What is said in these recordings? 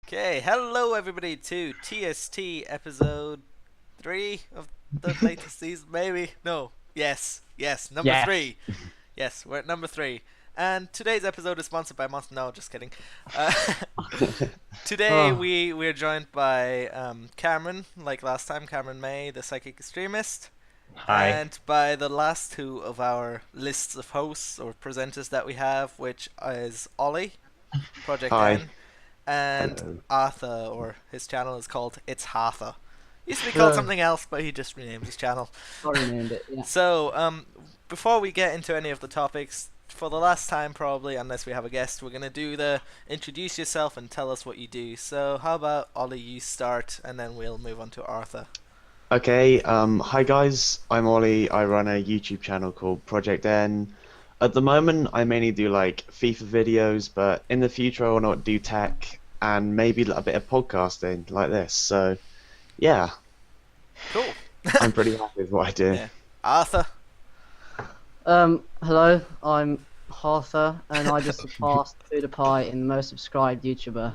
Okay, hello everybody to TST episode 3 of the latest season, maybe? No. Yes, number Yes. 3. Yes, we're at number 3. And today's episode is sponsored by Monster. No, just kidding. Uh, today Oh, we're joined by Cameron, like last time, Cameron May, the psychic extremist, hi. and by the last two of our lists of hosts or presenters that we have, which is Ollie, Project Hi. N, and Hello. Arthur, or his channel is called It's Harthur. Used to be called Hello. something else, but he just renamed his channel. I renamed it. Yeah. So, before we get into any of the topics, for the last time probably, unless we have a guest, we're gonna do the introduce yourself and tell us what you do. So, how about Ollie, you start, and then we'll move on to Arthur. Okay, hi guys, I'm Ollie. I run a YouTube channel called ProjectN. At the moment, I mainly do like FIFA videos, but in the future, I want to do tech and maybe a bit of podcasting like this. So, yeah, Cool. I'm pretty happy with what I do. Yeah. Arthur. Hello, I'm Harthur, and I just surpassed PewDiePie in the most subscribed YouTuber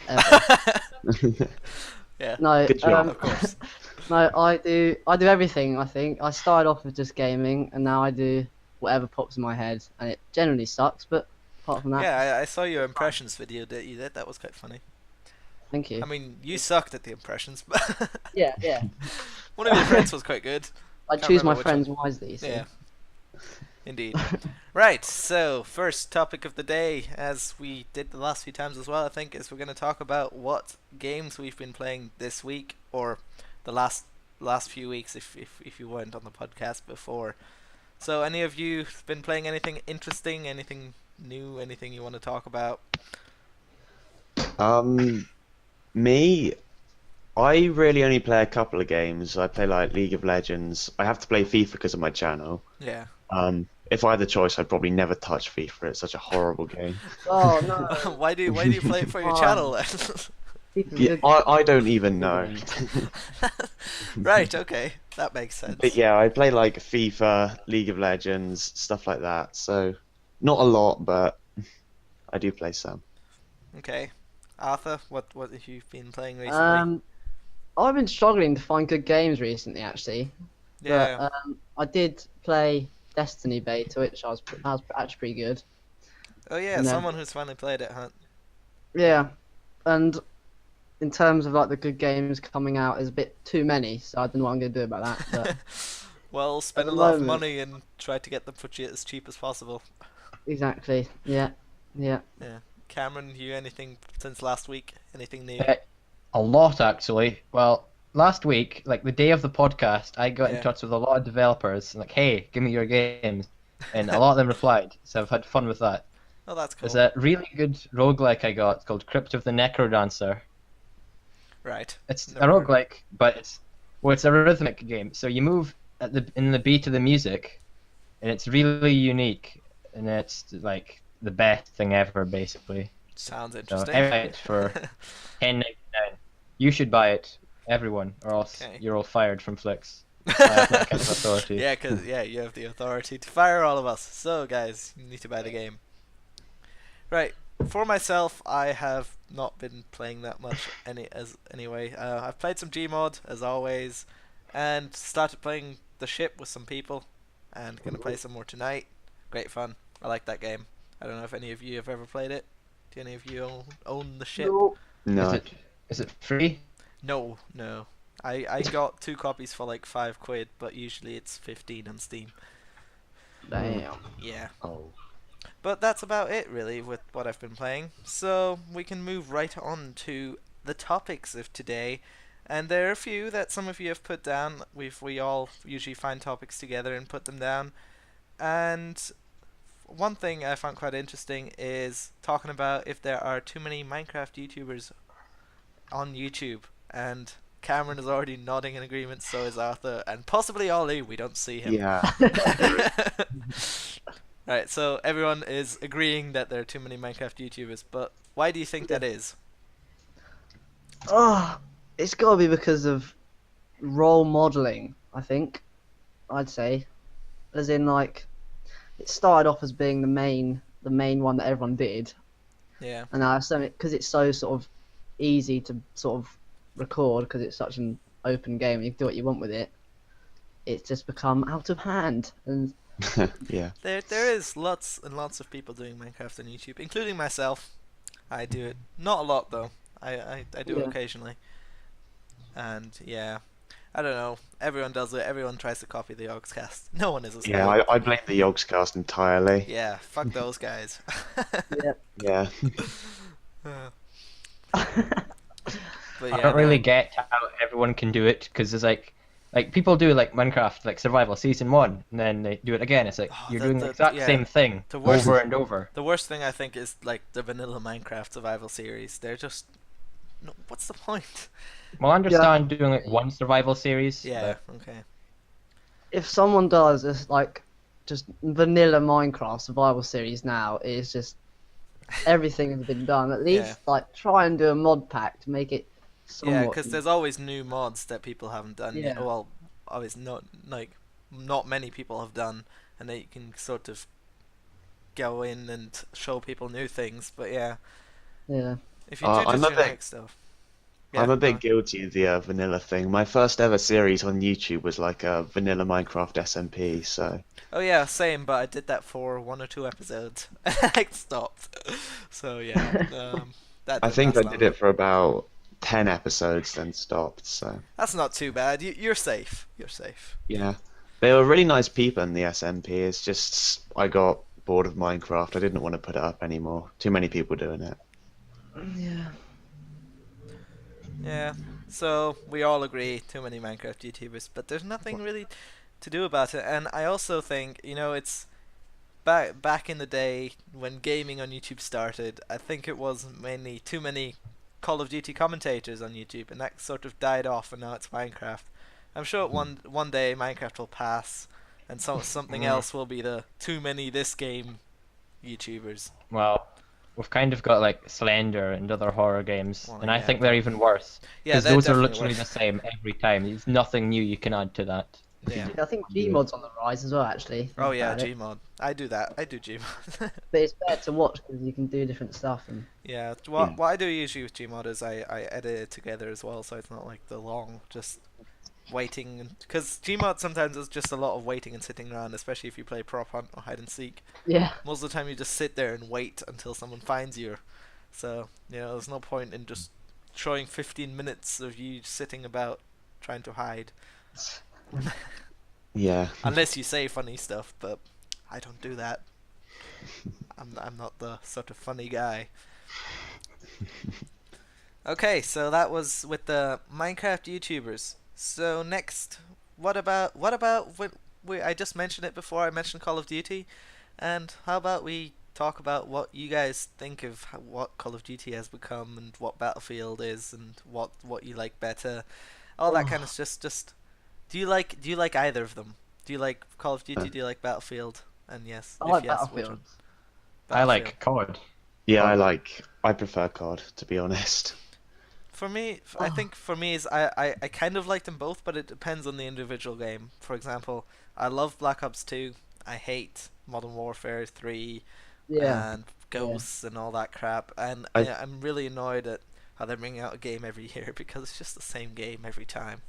ever. Yeah. No, Good job. Of course. no, I do everything. I think I started off with just gaming, and now I do whatever pops in my head, and it generally sucks. But apart from that, Yeah, I saw your impressions video that you did. That was quite funny. thank you. I mean, you sucked at the impressions, but Yeah. one of your friends was quite good. I Can't choose my remember which one. friends wisely. So. Yeah, indeed. Right, so first topic of the day, as we did the last few times as well, I think, is we're going to talk about what games we've been playing this week or the last few weeks if you weren't on the podcast before. So any of you been playing anything interesting, anything new, anything you want to talk about? Um, me, I really only play a couple of games. I play like League of Legends. I have to play FIFA because of my channel. Yeah. If I had the choice, I'd probably never touch FIFA. It's such a horrible game. Oh no. Why do you play it for your Fine. channel then? People's Yeah, good- I don't even know. Right, okay. That makes sense. But yeah, I play like FIFA, League of Legends, stuff like that. So not a lot, but I do play some. Okay. Arthur, what have you been playing recently? I've been struggling to find good games recently, actually. Yeah. But I did play Destiny beta, which that was actually pretty good. Oh yeah, no. someone who's finally played it, huh? Yeah, and in terms of like the good games coming out, is a bit too many, so I don't know what I'm gonna do about that. But Well, spend a the lot of moment- money and try to get them for as cheap as possible. exactly, yeah. Yeah. Cameron, you anything since last week? Anything new? A lot, actually. Well, last week, like the day of the podcast, I got Yeah. in touch with a lot of developers, like, hey, give me your games. And a lot of them replied, so I've had fun with that. Oh, that's cool. There's a really good roguelike I got called Crypt of the Necrodancer. Right. It's a Never heard of roguelike, but it's a rhythmic game. So you move in the beat of the music, and it's really unique, and it's like the best thing ever, basically. Sounds So interesting. I buy it for $10.99. You should buy it, everyone, or else Okay. you're all fired from Flicks. I have that kind of authority. Yeah, because you have the authority to fire all of us. So, guys, you need to buy the game. Right. For myself, I have not been playing that much anyway. I've played some Gmod as always, and started playing the ship with some people, and gonna play some more tonight. Great fun. I like that game. I don't know if any of you have ever played it. Do any of you own the ship? No. Is it free? No. I got 2 copies for like £5, but usually it's 15 on Steam. Damn. Yeah. Oh. But that's about it, really, with what I've been playing. So we can move right on to the topics of today. And there are a few that some of you have put down. We all usually find topics together and put them down. And one thing I found quite interesting is talking about if there are too many Minecraft YouTubers on YouTube. And Cameron is already nodding in agreement, so is Arthur, and possibly Ollie. We don't see him. Yeah. Right, so everyone is agreeing that there are too many Minecraft YouTubers, but why do you think that is? Oh, it's got to be because of role modeling. I think, I'd say, as in like, it started off as being the main one that everyone did, Yeah. and now because it's so sort of easy to sort of record because it's such an open game. You can do what you want with it. It's just become out of hand, and Yeah. There is lots and lots of people doing Minecraft on YouTube, including myself. I do it not a lot though. I do it Yeah. occasionally, and yeah, I don't know. Everyone does it. Everyone tries to copy the Yogscast. No one is as Yeah, good. I blame the Yogscast entirely. Yeah, fuck those guys. yeah. Yeah. Uh, but I yeah, don't really no. get how everyone can do it because it's like people do like Minecraft like survival season 1 and then they do it again. It's like Oh, you're doing the exact yeah, same thing the worst over and over. the worst thing I think is like the vanilla Minecraft survival series. They're just no, what's the point? Well, I understand doing like one survival series. Yeah, but okay. If someone does this like just vanilla Minecraft survival series now, it's just everything has been done. At least like try and do a mod pack to make it Yeah, somewhat. because there's always new mods that people haven't done yet. Yeah. Well, always not many people have done, and they can sort of go in and show people new things. But yeah, Yeah. if you do I'm just a generic bit stuff, I'm a go on. bit guilty of the vanilla thing. My first ever series on YouTube was like a vanilla Minecraft SMP, so Oh yeah, same. But I did that for 1 or 2 episodes. I stopped. So yeah, that I didn't think last I did long. it for about 10 episodes, then stopped. So That's not too bad. You're safe. You're safe. yeah, they were really nice people in the SMP. It's just I got bored of Minecraft. I didn't want to put it up anymore. Too many people doing it. Yeah. Yeah. So we all agree, too many Minecraft YouTubers, but there's nothing really to do about it. And I also think, it's back in the day when gaming on YouTube started. I think it was mainly too many Call of Duty commentators on YouTube, and that sort of died off, and now it's Minecraft. I'm sure one day Minecraft will pass, and something else will be the too many this game YouTubers. well, we've kind of got like Slender and other horror games, Well, and I yeah, think they're even worse yeah, because they're those are definitely literally the worse. same every time. There's nothing new you can add to that. Yeah. I think Gmod's on the rise as well. Actually. Oh Think yeah, about it. Gmod. I do that. I do Gmod. But it's better to watch because you can do different stuff and. Yeah, Yeah. what I do usually with Gmod is I edit it together as well, so it's not like the long just waiting. Because Gmod sometimes is just a lot of waiting and sitting around, especially if you play prop hunt or hide and seek. Yeah. Most of the time you just sit there and wait until someone finds you. So there's no point in just showing 15 minutes of you sitting about trying to hide, Yeah. unless you say funny stuff. But I don't do that. I'm not the sort of funny guy. Okay, so that was with the Minecraft YouTubers. So next, what about when I just mentioned it before. I mentioned Call of Duty, and how about we talk about what you guys think of what Call of Duty has become and what Battlefield is and what you like better, all that kind of just. Do you like either of them? Do you like Call of Duty? Do you like Battlefield? And yes, I if like yes, which Battlefield. one? I like COD. Yeah, I prefer COD, to be honest. For me, I think for me is I kind of like them both, but it depends on the individual game. For example, I love Black Ops 2. I hate Modern Warfare 3 Yeah. and Ghosts and all that crap. And I I'm really annoyed at how they're bringing out a game every year because it's just the same game every time.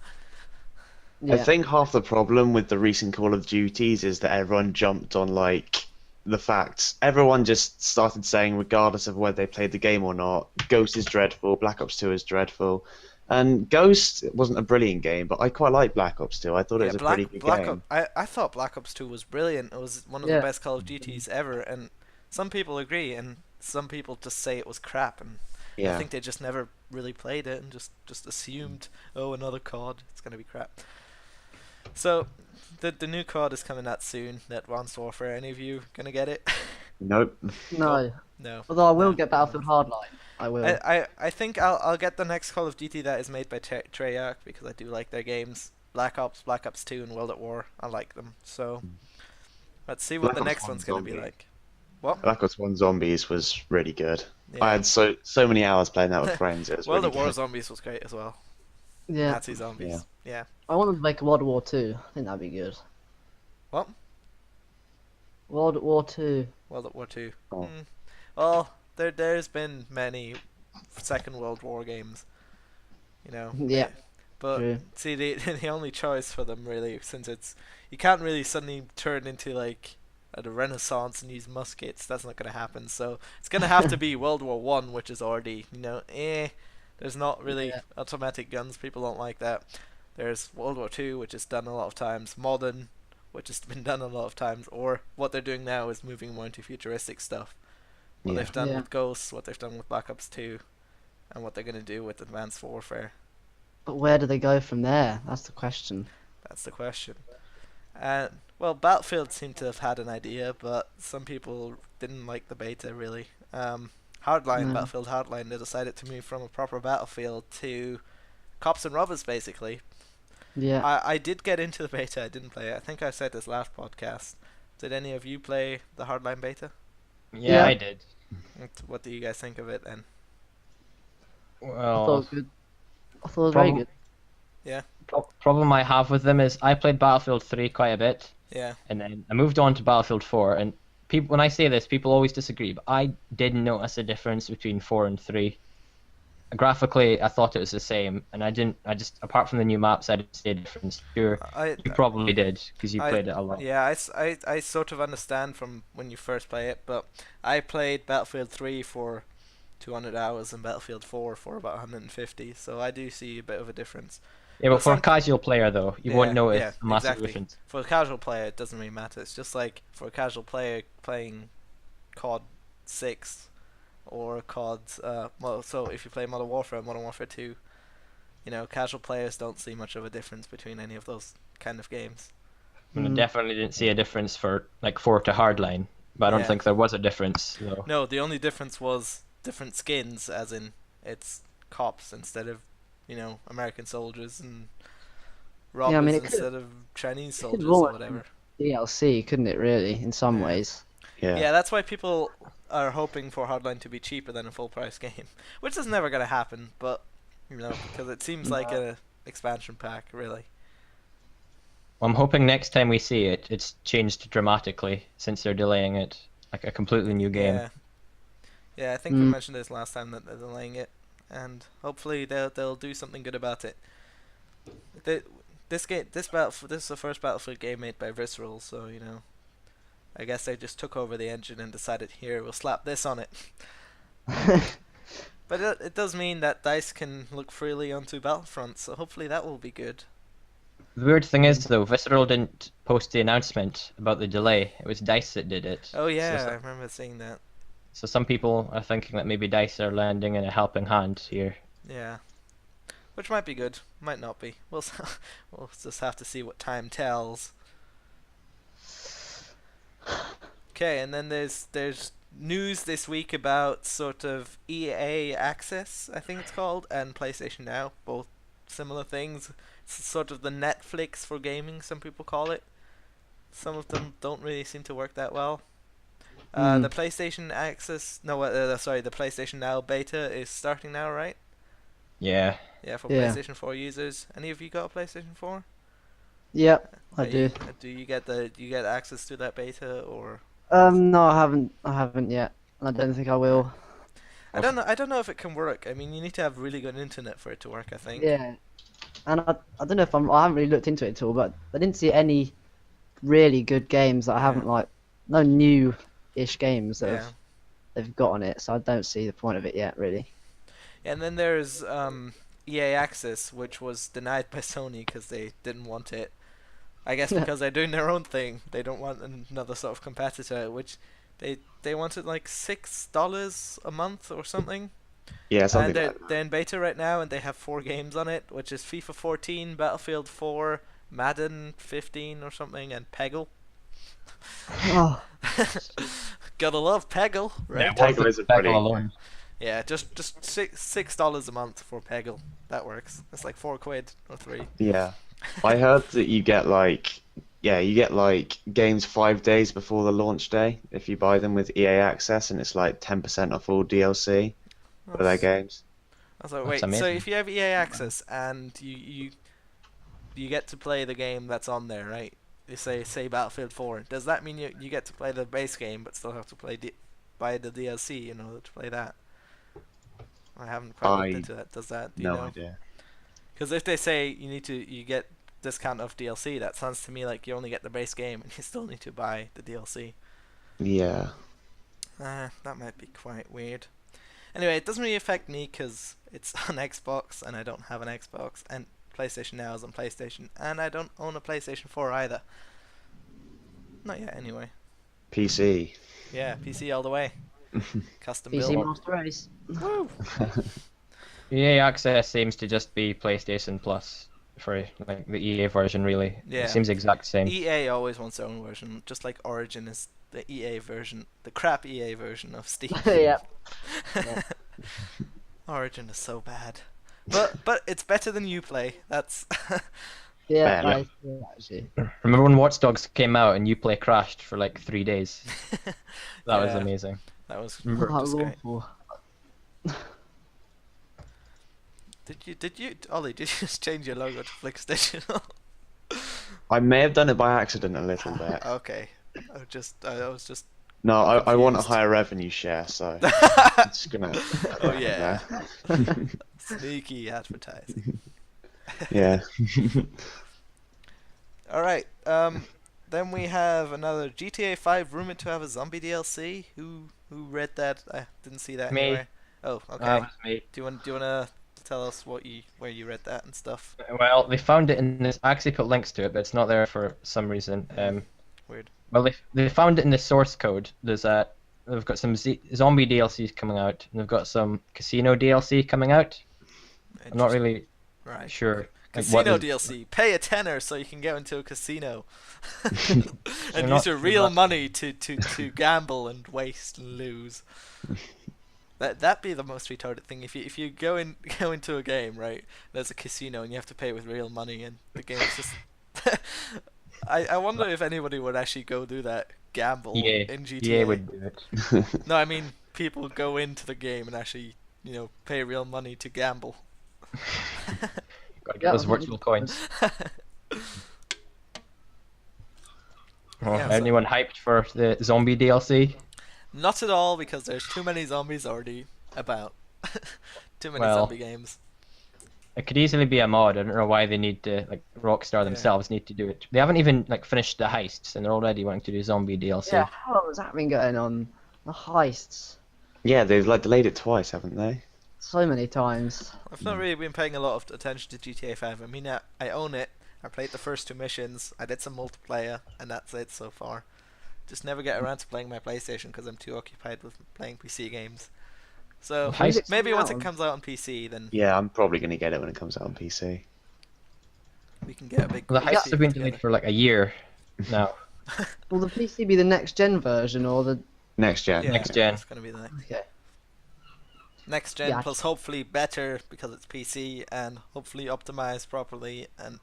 I Yeah. think half the problem with the recent Call of Duties is that everyone jumped on like the facts. Everyone just started saying, regardless of whether they played the game or not, Ghost is dreadful, Black Ops 2 is dreadful. And Ghost wasn't a brilliant game, but I quite like Black Ops 2. I thought it Yeah, was a pretty good game. I thought Black Ops 2 was brilliant. It was one of the Yeah. best Call of Duties ever, and some people agree, and some people just say it was crap, and I Yeah. think they just never really played it and just assumed, oh, another COD, it's gonna be crap. So, the new COD is coming out soon. That Advanced Warfare. Any of you gonna get it? Nope. No. No. Although I will No. get Battlefield Hardline. I will. I think I'll get the next Call of Duty that is made by Treyarch because I do like their games. Black Ops 2, and World at War. I like them. So let's see what Black the Ops next 1 one's gonna be Zombie. like. What? Black Ops 1 Zombies was really good. I Yeah. had so many hours playing that with friends. It was World really at War good. Zombies was great as well. Yeah. Nazi zombies. Yeah. I want them to make a World War 2. I think that'd be good. What? World War 2. World at War 2. Oh. Well, there's been many Second World War games. You know. Yeah, But true. see, the only choice for them really, since it's you can't really suddenly turn into like the Renaissance and use muskets. That's not gonna happen. So it's gonna have to be World War One, which is already There's not really Yeah. automatic guns. People don't like that. There's World War Two, which is done a lot of times. Modern, which has been done a lot of times. Or what they're doing now is moving more into futuristic stuff. What Yeah. they've done Yeah. with Ghosts, what they've done with Black Ops 2, and what they're gonna do with Advanced Warfare. But where do they go from there? That's the question. That's the question. And well, Battlefield seemed to have had an idea, but some people didn't like the beta really. Hardline, No. Battlefield Hardline, they decided to move from a proper Battlefield to cops and robbers basically. Yeah. I did get into the beta. I didn't play it. I think I said this last podcast. Did any of you play the Hardline beta? Yeah, Yeah. I did. What do you guys think of it then? I thought it Well, was good. I thought it was very Problem- good. problem I have with them is I played Battlefield 3 quite a bit, Yeah. and then I moved on to Battlefield 4. And people, when I say this, people always disagree, but I didn't notice a difference between 4 and 3. Graphically, I thought it was the same, and I didn't. I just, apart from the new maps, I didn't see a difference. Sure, you probably did because you played it a lot. Yeah, I sort of understand from when you first play it, but I played Battlefield 3 for 200 hours and Battlefield 4 for about 150, so I do see a bit of a difference. Yeah, but But for a some- casual player though, you won't notice a massive exactly. difference. For a casual player, it doesn't really matter. It's just like for a casual player playing COD 6 or COD, so if you play Modern Warfare, Modern Warfare 2, casual players don't see much of a difference between any of those kind of games. I mean, I definitely didn't see a difference for like 4 to Hardline, but I don't Yeah. think there was a difference. So. No, the only difference was different skins, as in it's cops instead of, American soldiers and robbers Yeah, I mean, it could- instead of Chinese it could soldiers roll or it. whatever. DLC, couldn't it? Really, in some Yeah. ways. Yeah. Yeah, that's why people are hoping for Hardline to be cheaper than a full price game, which is never gonna happen. But because it seems like a expansion pack, really. I'm hoping next time we see it, it's changed dramatically since they're delaying it, like a completely new game. Yeah. Yeah, I think we mentioned this last time that they're delaying it, and hopefully they'll do something good about it. This is the first Battlefield game made by Visceral, so I guess they just took over the engine and decided, here, we'll slap this on it. But it does mean that DICE can look freely onto Battlefront, so hopefully that will be good. The weird thing is though, Visceral didn't post the announcement about the delay. It was DICE that did it. Oh yeah, So, I remember seeing that. so some people are thinking that maybe DICE are lending in a helping hand here. Yeah. Which might be good, might not be. We'll just have to see what time tells. Okay, and then there's news this week about sort of EA Access, I think it's called, and PlayStation Now, both similar things. It's sort of the Netflix for gaming, some people call it. Some of them don't really seem to work that well. The PlayStation Access, the PlayStation Now beta is starting now, right? Yeah. Yeah, for Yeah. PlayStation 4 users. Any of you got a PlayStation 4? Yep, I Are do. you- do you get access to that beta or? No, I haven't yet, and I don't think I will. I don't know if it can work. I mean, you need to have really good internet for it to work, I think. Yeah, and I don't know if I haven't really looked into it at all, but I didn't see any really good games that I haven't no new-ish games that they've got on it, so I don't see the point of it yet, really. And then there's EA Access, which was denied by Sony because they didn't want it. I guess because they're doing their own thing. They don't want another sort of competitor, which they wanted like $6 a month or something. Yeah, something And like they're in beta right now, and they have 4 games on it, which is FIFA 14, Battlefield 4, Madden 15 or something, and Peggle. Oh, Gotta love Peggle, right? Peggle is a Peggle pretty- alone. Yeah, just $6 a month for Peggle. That works. It's like £4 or 3. Yeah. I heard that you get games 5 days before the launch day if you buy them with EA Access, and it's like 10% off all DLC for their games. I was like, That's wait, so amazing. if you have EA Access and you get to play the game that's on there, right? You say Battlefield 4. Does that mean you get to play the base game but still have to buy the DLC in order to play that? I haven't quite looked into that. Does that? Do you No know? idea. Because if they say you get discount of DLC, that sounds to me like you only get the base game and you still need to buy the DLC. Yeah. That might be quite weird. Anyway, it doesn't really affect me because it's on Xbox and I don't have an Xbox, and PlayStation Now is on PlayStation, and I don't own a PlayStation 4 either. Not yet, anyway. PC. Yeah, PC all the way. Custom PC build. Masterrace. Woo! EA Access seems to just be PlayStation Plus for like the EA version, really. Yeah. It seems the exact same. EA always wants their own version, just like Origin is the EA version, the crap EA version of Steam. Yep. Origin is so bad, but it's better than Uplay. That's Yeah, Better. actually. Remember when Watch Dogs came out and Uplay crashed for like 3 days? That was Yeah. amazing. that was Remember- That was just great. awful. Did you Ollie? Did you just change your logo to Flick Digital? I may have done it by accident a little bit. Okay, I was just. No, I want a Confused. higher revenue share, so I'm just gonna. Oh yeah, Yeah. sneaky advertising. Yeah. All right. Then we have another GTA 5 rumored to have a zombie DLC. Who read that? I didn't see that Me. anywhere. Oh, okay. That was me. Do you wanna tell us where you read that and stuff? Well, they found it in this. I actually put links to it, but it's not there for some reason. Weird. Well, they found it in the source code. They've got some zombie DLCs coming out, and they've got some casino DLC coming out. I'm not really Right. sure. Like, Casino what the- DLC. Pay a tenner so you can go into a casino and not use your sure real that- money to gamble and waste and lose. That'd be the most retarded thing if you go into a game, right? There's a casino and you have to pay with real money, and the game's just. I wonder if anybody would actually go do that, gamble EA, in GTA. EA would do it. No, I mean people go into the game and actually pay real money to gamble. Gotta get Yeah, those I think virtual coins. Yeah, so- Anyone hyped for the zombie DLC? Not at all, because there's too many zombies already about. Too many Well, zombie games. It could easily be a mod. I don't know why they need to, like, Rockstar themselves need to do it. They haven't even like finished the heists, and they're already wanting to do zombie DLC. Yeah, how long has that been going on? The heists. Yeah, they've like delayed it twice, haven't they? So many times. I've not really been paying a lot of attention to GTA 5. I mean, I own it. I played the first 2 missions. I did some multiplayer, and that's it so far. Just never get around to playing my PlayStation because I'm too occupied with playing PC games. So Heist- maybe once it Now. comes out on PC, then Yeah, I'm probably gonna get it when it comes out on PC. we can get a big. Well, the heists have been together. delayed for like a year now. Will the PC be the next gen version or the? Next gen. Yeah, Next gen. It's gonna be the next. Okay. Next gen Yeah. plus hopefully better because it's PC and hopefully optimized properly, and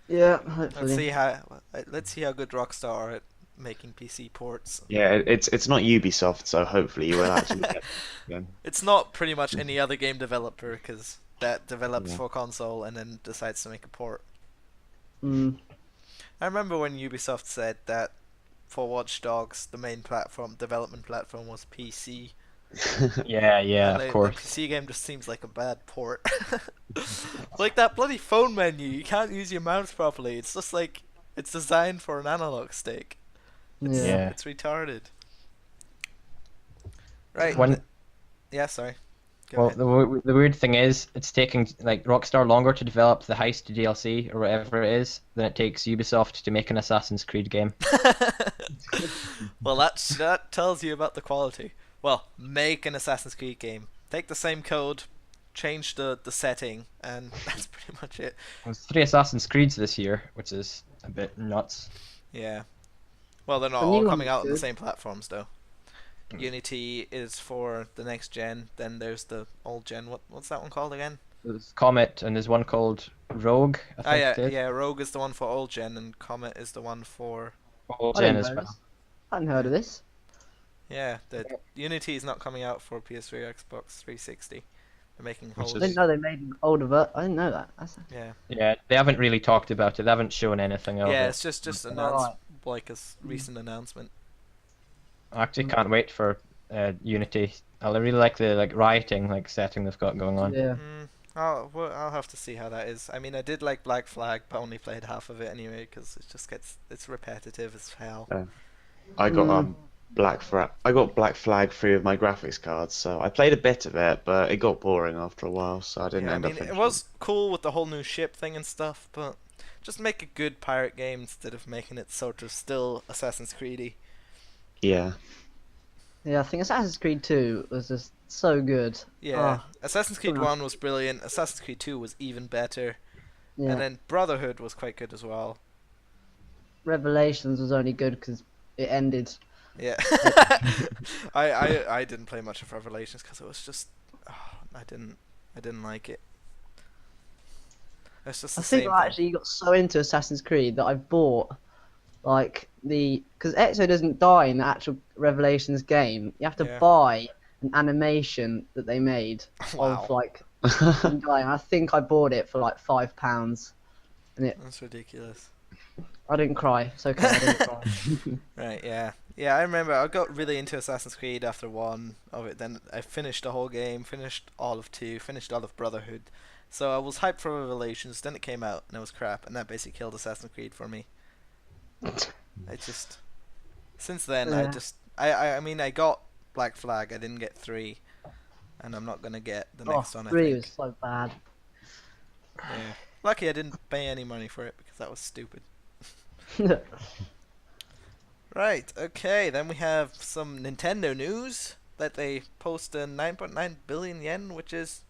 Yeah, let's hopefully. see how good Rockstar are at making PC ports. Yeah, it's not Ubisoft, so hopefully you will actually get it again. It's not pretty much any other game developer because that develops Yeah. for console and then decides to make a port. Mm. I remember when Ubisoft said that for Watch Dogs the main development platform was PC. Yeah, And of the course. PC game just seems like a bad port. Like that bloody phone menu, you can't use your mouse properly. It's just like it's designed for an analog stick. Yeah. Yeah. It's retarded. Right. When Yeah, sorry. Go well, ahead. the weird thing is, it's taking like Rockstar longer to develop the heist DLC or whatever it is than it takes Ubisoft to make an Assassin's Creed game. Well, that tells you about the quality. Well, make an Assassin's Creed game. Take the same code, change the setting, and that's pretty much it. There's 3 Assassin's Creeds this year, which is a bit nuts. Yeah. Well, they're not The all new coming one's out on the good. same platforms, though. Unity is for the next gen. Then there's the old gen. What's that one called again? There's Comet, and there's one called Rogue, I Ah, think yeah, it is. yeah. Rogue is the one for old gen, and Comet is the one for Old I gen didn't as know well. this. I hadn't heard of this. yeah. The Unity is not coming out for PS3 or Xbox 360. They're making Which I whole. is- didn't know they made an older I didn't know that. That's Yeah. Yeah, they haven't really talked about it. They haven't shown anything of Yeah, it. it's just Alright. announced like a recent announcement. I actually can't wait for Unity I really like the rioting setting they've got going on. Yeah. I'll have to see how that is. I mean, I did like Black Flag, but only played half of it anyway because it's repetitive as hell. I got Black Flag free of my graphics cards, so I played a bit of it, but it got boring after a while, so I didn't Yeah, I end up mean, it finishing. was cool with the whole new ship thing and stuff, but just make a good pirate game instead of making it sort of still Assassin's Creedy. Yeah. Yeah, I think Assassin's Creed 2 was just so good. Yeah, Oh, Assassin's Creed nice. 1 was brilliant. Assassin's Creed 2 was even better, yeah. and then Brotherhood was quite good as well. Revelations was only good because it ended. Yeah, I didn't play much of Revelations because it was just I didn't like it. It's just I the think same I thing. actually got so into Assassin's Creed that I bought because Ezio doesn't die in the actual Revelations game. You have to Yeah. buy an animation that they made Wow. of him dying. I think I bought it for like £5, and That's ridiculous. I didn't cry. It's okay, I didn't cry. Right, yeah. Yeah, I remember I got really into Assassin's Creed after one of it. Then I finished the whole game, finished all of 2, finished all of Brotherhood. So I was hyped for Revelations, then it came out and it was crap, and that basically killed Assassin's Creed for me. I just... Since then, Yeah. I mean, I got Black Flag, I didn't get 3, and I'm not gonna get the next one, I 3 think. was so bad. Yeah. Lucky I didn't pay any money for it, because that was stupid. Right, okay, then we have some Nintendo news that they post a 9.9 billion yen, which is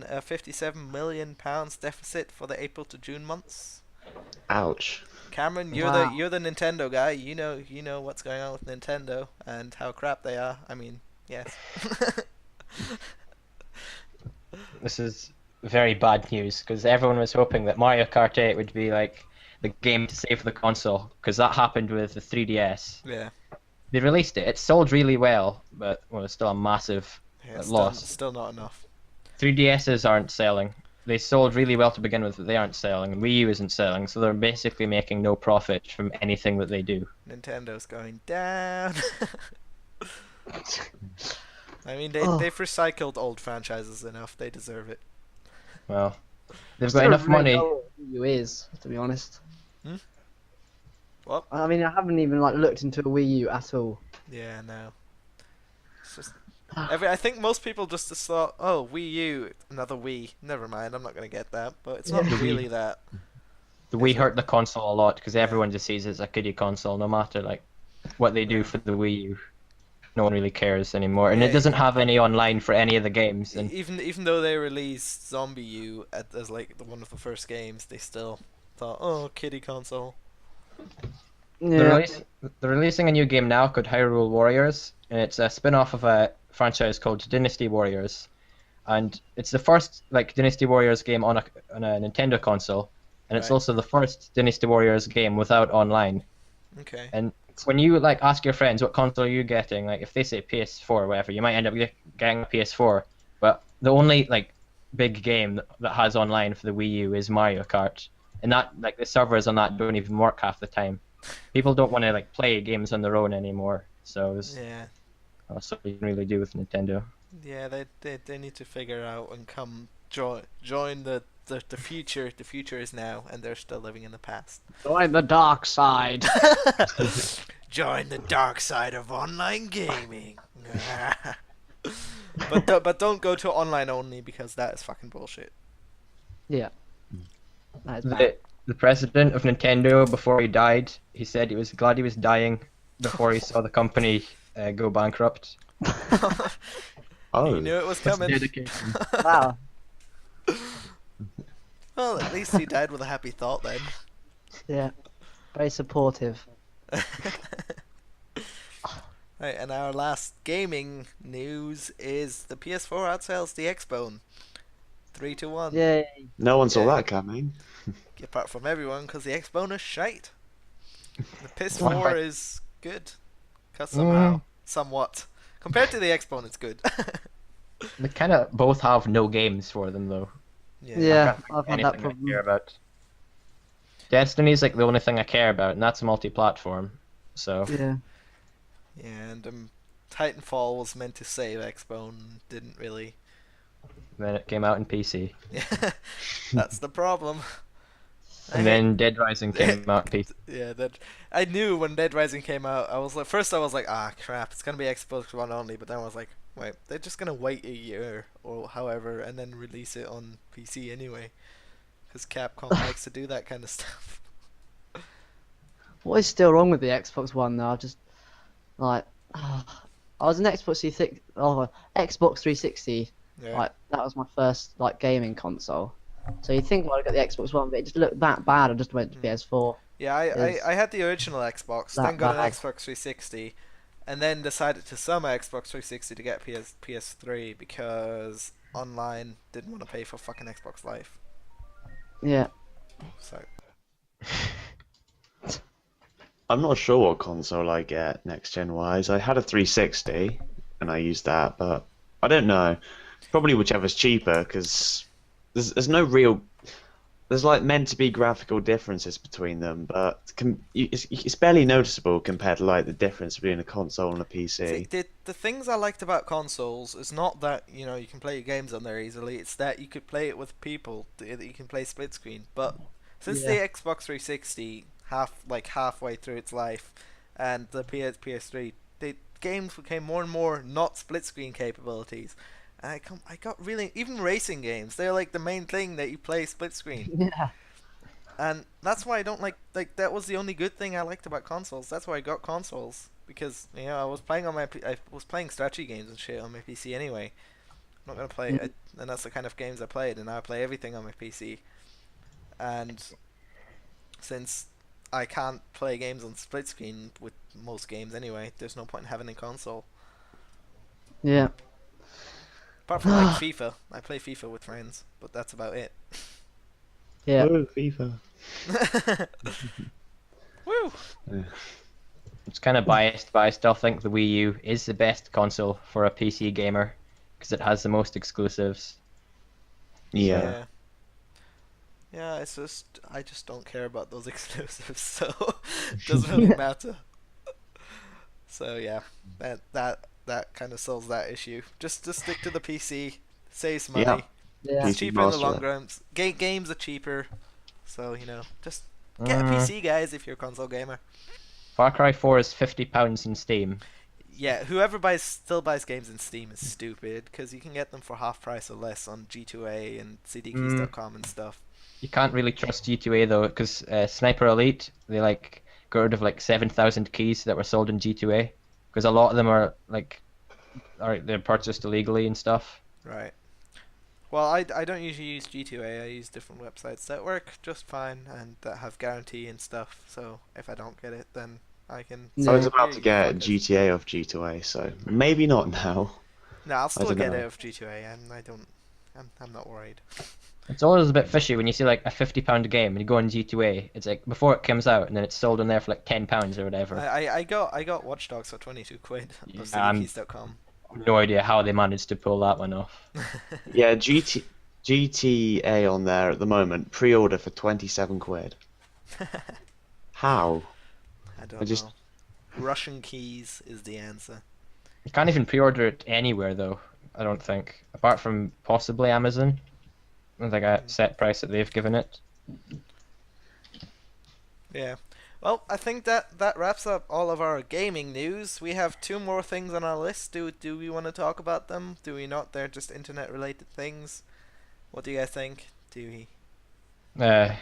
a 57 million pounds deficit for the April to June months. Ouch. Cameron, Wow. you're the Nintendo guy. You know what's going on with Nintendo and how crap they are. I mean, yes. This is very bad news because everyone was hoping that Mario Kart 8 would be the game to save the console, because that happened with the 3DS. Yeah. They released it. It sold really well, but it's still a massive Yeah, loss. still not enough. 3DSs aren't selling. They sold really well to begin with, but they aren't selling. Wii U isn't selling, so they're basically making no profit from anything that they do. Nintendo's going down. I mean, Oh. they've recycled old franchises enough. They deserve it. Well, they've Still got enough really money. know what Wii U is, to be honest. What? I mean, I haven't even looked into a Wii U at all. Yeah, no. It's just I think most people just thought, oh, Wii U, another Wii. Never mind, I'm not gonna get that. But it's not Yeah. really that. The Is Wii it? hurt the console a lot because everyone just sees it as a kiddie console, no matter what they do for the Wii U. No one really cares anymore, and Yeah, it doesn't have any online for any of the games. And Even though they released Zombie U as one of the first games, they still thought, oh, kiddie console. Yeah. they're releasing a new game now called Hyrule Warriors, and it's a spin-off of a franchise called Dynasty Warriors, and it's the first Dynasty Warriors game on a Nintendo console, and it's Right. also the first Dynasty Warriors game without online. Okay. And when you ask your friends what console are you getting, if they say PS4 or whatever, you might end up getting a PS4. But the only big game that has online for the Wii U is Mario Kart, and that the servers on that don't even work half the time. People don't want to play games on their own anymore, so Yeah. that's what you can really do with Nintendo. Yeah, they need to figure out and come join the future. The future is now, and they're still living in the past. Join the dark side. Join the dark side of online gaming. but don't go to online only, because that is fucking bullshit. Yeah. That is bad. The president of Nintendo, before he died, he said he was glad he was dying before he saw the company go bankrupt. Oh. You knew it was That's coming. dedication. Wow. Well, at least he died with a happy thought then. Yeah. Very supportive. Right, and our last gaming news is the PS4 outsells the Xbone 3-1. Yay. No one saw Yeah. that coming. Apart from everyone, because the Xbone is shite. The PS4 is good, cause somewhat compared to the Xbone, it's good. They kind of both have no games for them though. Yeah, I've had Anything that I problem. care about. Destiny's the only thing I care about, and that's multi-platform. So Yeah. Yeah, and Titanfall was meant to save Expo and didn't really. Then it came out in PC. Yeah, that's the problem. And then Dead Rising came out in PC. Yeah, that I knew when Dead Rising came out. I was like, first I was like, ah, crap, it's gonna be Xbox One only. But then I was like, wait, they're just gonna wait a year or however, and then release it on PC anyway, because Capcom likes to do that kind of stuff. What is still wrong with the Xbox One though? I just like I was an Xbox 360. Yeah. Like that was my first like gaming console. So you think I got the Xbox One, but it just looked that bad. I just went to PS4. Yeah, I had the original Xbox, then That got an bad. Xbox 360, and then decided to sell my Xbox 360 to get PS3 because online didn't want to pay for fucking Xbox Live. Yeah. So I'm not sure what console I get next gen wise. I had a 360 and I used that, but I don't know. Probably whichever's cheaper because there's no real. There's like meant to be graphical differences between them, but it's barely noticeable compared to like the difference between a console and a PC. see, the things I liked about consoles is not that you can play your games on there easily. It's that you could play it with people. That you can play split screen. But since the Xbox 360 halfway through its life, and the PS3, the games became more and more not split screen capabilities. And I got really, even racing games, they're like the main thing that you play split screen. Yeah. And that's why I don't like that was the only good thing I liked about consoles. That's why I got consoles, because I was playing on I was playing strategy games and shit on my PC anyway. I'm not gonna play and that's the kind of games I played, and now I play everything on my PC. And since I can't play games on split screen with most games anyway, there's no point in having a console. Yeah. Apart from like FIFA, I play FIFA with friends, but that's about it. Yeah. Woo, FIFA. Woo! It's kind of biased, but I still think the Wii U is the best console for a PC gamer because it has the most exclusives. Yeah. Yeah, it's just I just don't care about those exclusives, so it doesn't really matter. So yeah, that kind of solves that issue. Just stick to the PC, saves money. Yeah. Yeah. It's PC cheaper in the Master long Race. run. Games are cheaper, so just get a PC, guys, if you're a console gamer. Far Cry 4 is £50 in Steam. Yeah, whoever still buys games in Steam is stupid, because you can get them for half price or less on G2A and CDkeys.com and stuff. You can't really trust G2A though, because Sniper Elite, they got rid of 7,000 keys that were sold in G2A, because a lot of them are they're purchased illegally and stuff. Right. Well, I don't usually use G2A. I use different websites that work just fine and that have guarantee and stuff. So if I don't get it, then I can. I was Yeah. about to get GTA off G2A, so maybe not now. No, I'll still don't get know. it off G2A, and I'm not worried. It's always a bit fishy when you see a £50 game and you go on G2A. It's before it comes out and then it's sold in there for £10 or whatever. I got Watch Dogs for 22 quid on Yeah, CDkeys.com. No idea how they managed to pull that one off. Yeah, GTA on there at the moment, pre-order for 27 quid. How? I don't I just- know. Russian keys is the answer. You can't even pre-order it anywhere though, I don't think. Apart from possibly Amazon. With a set price that they've given it. Yeah. Well, I think that wraps up all of our gaming news. We have two more things on our list. Do we want to talk about them? Do we not? They're just internet-related things. What do you guys think? Do we? Uh,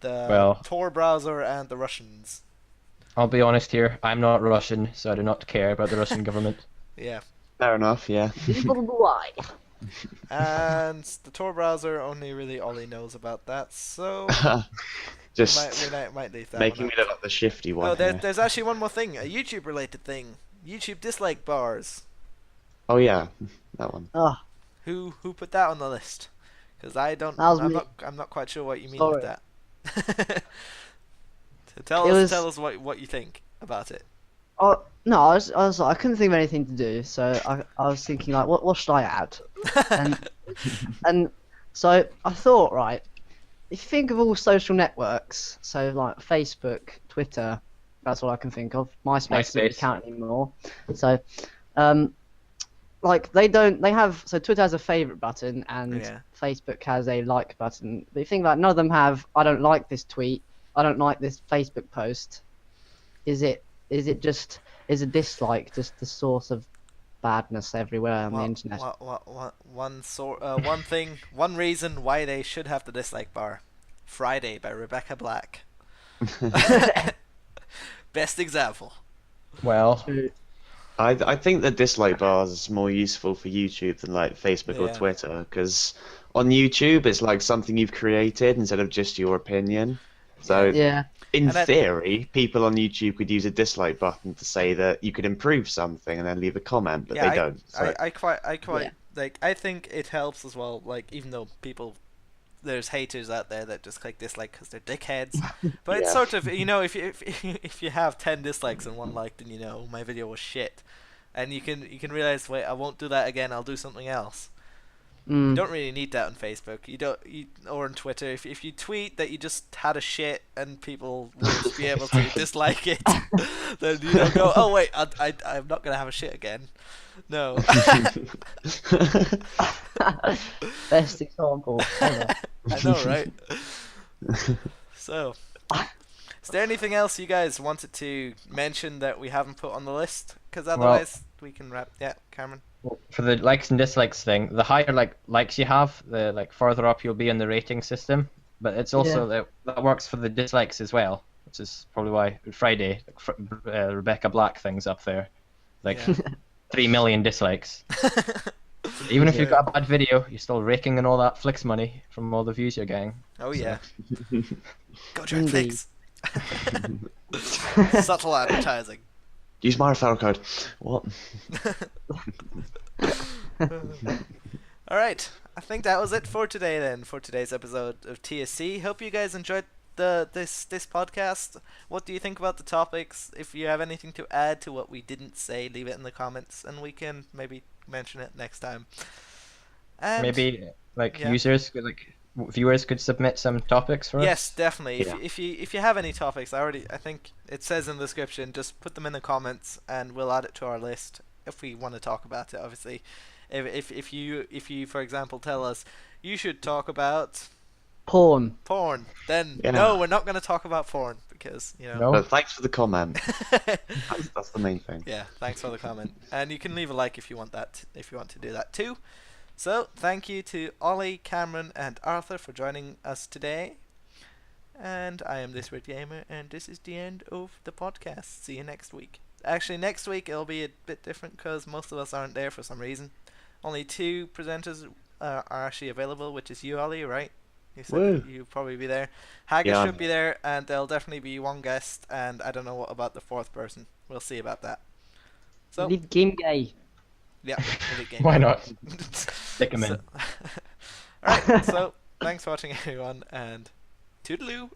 The Well- Tor browser and the Russians. I'll be honest here, I'm not Russian, so I do not care about the Russian government. Yeah. Fair enough, yeah. Why? And the Tor browser, only really Ollie knows about that, so Just we might leave that making one me out. look like the shifty one. Oh, here. there's actually one more thing, a YouTube-related thing. YouTube dislike bars. Oh yeah, that one. Oh, Who put that on the list? Because I don't. That was I'm me. not quite sure what you mean Sorry. with that. So tell us what you think about it. oh no, I was like, I couldn't think of anything to do, so I was thinking like, what should I add? And so I thought, right, if you think of all social networks, so like Facebook, Twitter, that's all I can think of. MySpace doesn't MySpace. count anymore. So like they have, so Twitter has a favorite button and Yeah. Facebook has a like button. But you think like none of them have I don't like this tweet, I don't like this Facebook post. Is a dislike just the source of badness everywhere on the internet? One reason why they should have the dislike bar. Friday by Rebecca Black. Best example. Well, I think the dislike bar is more useful for YouTube than like Facebook or Yeah. Twitter, because on YouTube it's like something you've created instead of just your opinion. So Yeah. in And that- theory, people on YouTube could use a dislike button to say that you could improve something and then leave a comment, but yeah, they don't. So I quite Yeah. like. I think it helps as well. Like, even though there's haters out there that just click dislike because they're dickheads. But it's Yeah. sort of, if you have 10 dislikes and 1 like, then my video was shit, and you can realize, wait, I won't do that again. I'll do something else. You don't really need that on Facebook. Or on Twitter. If you tweet that you just had a shit and people won't be able to dislike it, then you don't go, oh wait, I'm not gonna have a shit again. No. Best example ever. I know, right? So, is there anything else you guys wanted to mention that we haven't put on the list? Because otherwise we can wrap. Yeah, Cameron. for the likes and dislikes thing, the higher likes you have, the further up you'll be in the rating system. But it's also that works for the dislikes as well, which is probably why Friday Rebecca Black thing's up there, like Yeah. 3 million dislikes. Even if you've got a bad video, you're still raking in all that Flicks money from all the views you're getting. Oh So- yeah. Go join Indeed. Flicks. Subtle advertising. use my referral code. What? All right, I think that was it for today. Then for today's episode of TSC. Hope you guys enjoyed this podcast. What do you think about the topics? If you have anything to add to what we didn't say, leave it in the comments, and we can maybe mention it next time. And Maybe yeah. users viewers could submit some topics for us. Yes, definitely. Yeah. If you have any topics, I think it says in the description. Just put them in the comments, and we'll add it to our list if we want to talk about it. Obviously, if you for example tell us you should talk about Porn. porn, then Yeah. no, we're not going to talk about porn because No. But thanks for the comment. That's the main thing. Yeah, thanks for the comment, and you can leave a like if you want to do that too. So thank you to Ollie, Cameron, and Arthur for joining us today. And I am This Weird Gamer, and this is the end of the podcast. See you next week. Actually, next week it'll be a bit different because most of us aren't there for some reason. Only 2 presenters are actually available, which is you, Ollie, right? You said Woo. you'll probably be there. Haggis Yeah. should be there, and there'll definitely be 1 guest, and I don't know what about the 4th person. We'll see about that. So, Leave game gay. yeah, elite game. Why not? Stick 'em in. Alright, so thanks for watching everyone, and toodaloo!